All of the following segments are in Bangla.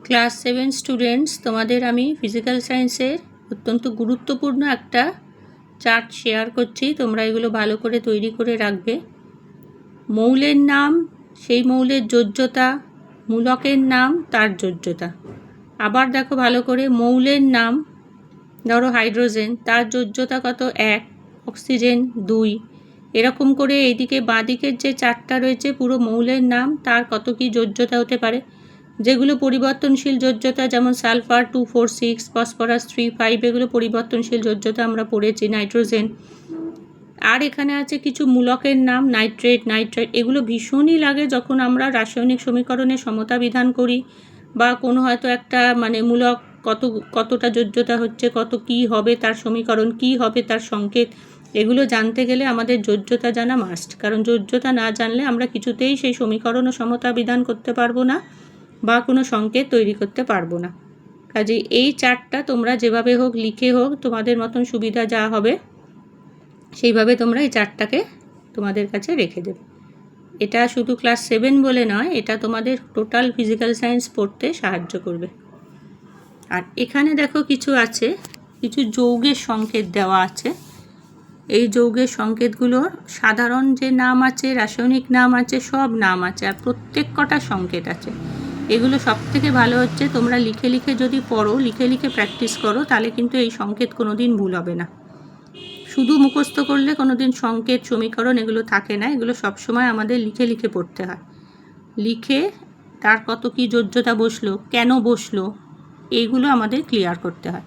ক্লাস 7 স্টুডেন্টস, তোমাদের আমি ফিজিক্যাল সায়েন্সের অত্যন্ত গুরুত্বপূর্ণ একটা চার্ট শেয়ার করছি। তোমরা এগুলো ভালো করে তৈরি করে রাখবে। মৌলের নাম, সেই মৌলের যোজ্যতা, মূলকের নাম, তার যোজ্যতা। আবার দেখো ভালো করে, মৌলের নাম, ধরো হাইড্রোজেন, তার যোজ্যতা কত? 1, অক্সিজেন 2। এরকম করে এইদিকে বাঁদিকের যে চারটা রয়েছে পুরো মৌলের নাম, তার কত কি যোজ্যতা হতে পারে। যেগুলো পরিবর্তনশীল যোজ্যতা, যেমন সালফার 2, 4, 6, ফসফরাস 3, 5, এগুলো পরিবর্তনশীল যোজ্যতা আমরা পড়েছি। নাইট্রোজেন। আর এখানে আছে কিছু মূলকের নাম, নাইট্রেট, এগুলো ভীষণই লাগে যখন আমরা রাসায়নিক সমীকরণে সমতা বিধান করি, বা কোনো হয়তো একটা মূলক কতটা যোজ্যতা হচ্ছে, কত কি হবে তার সমীকরণ, কি হবে তার সংকেত, এগুলো জানতে গেলে আমাদের যোজ্যতা জানা মাস্ট। কারণ যোজ্যতা না জানলে আমরা কিছুতেই সেই সমীকরণ ও সমতা বিধান করতে পারবো না, বা কোনো সংকেত তৈরি করতে পারবো না। কাজে এই চার্টটা তোমরা যেভাবে হোক লিখে হোক, তোমাদের মতন সুবিধা যা হবে সেইভাবে তোমরা এই চার্টটাকে তোমাদের কাছে রেখে দেবে। এটা শুধু ক্লাস 7 বলে নয়, এটা তোমাদের টোটাল ফিজিক্যাল সায়েন্স পড়তে সাহায্য করবে। আর এখানে দেখো কিছু আছে, কিছু যৌগের সংকেত দেওয়া আছে। এই যৌগের সংকেতগুলোর সাধারণ যে নাম আছে, রাসায়নিক নাম আছে, সব নাম আছে, আর প্রত্যেক কটা সংকেত আছে। এগুলো সব থেকে ভালো হচ্ছে তোমরা লিখে লিখে যদি পড়ো, লিখে লিখে প্র্যাকটিস করো, তাহলে কিন্তু এই সংকেত কোনো দিন ভুল হবে না। শুধু মুখস্থ করলে কোনো দিন সংকেত, সমীকরণ এগুলো থাকে না। এগুলো সবসময় আমাদের লিখে লিখে পড়তে হয়। লিখে তার কত কি যোজ্যতা বসলো, কেন বসলো, এইগুলো আমাদের ক্লিয়ার করতে হয়।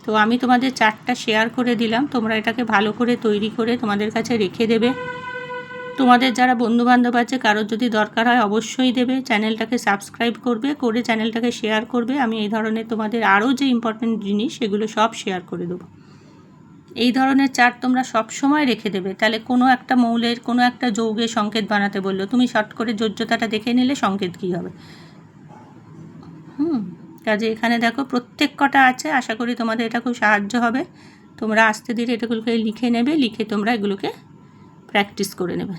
তো আমি তোমাদের চার্টটা শেয়ার করে দিলাম, তোমরা এটাকে ভালো করে তৈরি করে তোমাদের কাছে রেখে দেবে। তোমাদের যারা বন্ধুবান্ধব আছে, কারোর যদি দরকার হয় অবশ্যই দেবে। চ্যানেলটাকে সাবস্ক্রাইব করবে, করে চ্যানেলটাকে শেয়ার করবে। আমি এই ধরনের তোমাদের আরও যে ইম্পর্টেন্ট জিনিস সেগুলো সব শেয়ার করে দেবো। এই ধরনের চার্ট তোমরা সব সময় রেখে দেবে। তাহলে কোনো একটা মৌলের, কোনো একটা যৌগের সংকেত বানাতে বললো, তুমি শর্ট করে যোজ্যতাটা দেখে নিলে সংকেত কী হবে। কাজে এখানে দেখো প্রত্যেক কটা আছে। আশা করি তোমাদের এটা খুব সাহায্য হবে। তোমরা আস্তে ধীরে এটাগুলোকে লিখে নেবে, লিখে তোমরা এগুলোকে প্র্যাকটিস করে নেবে।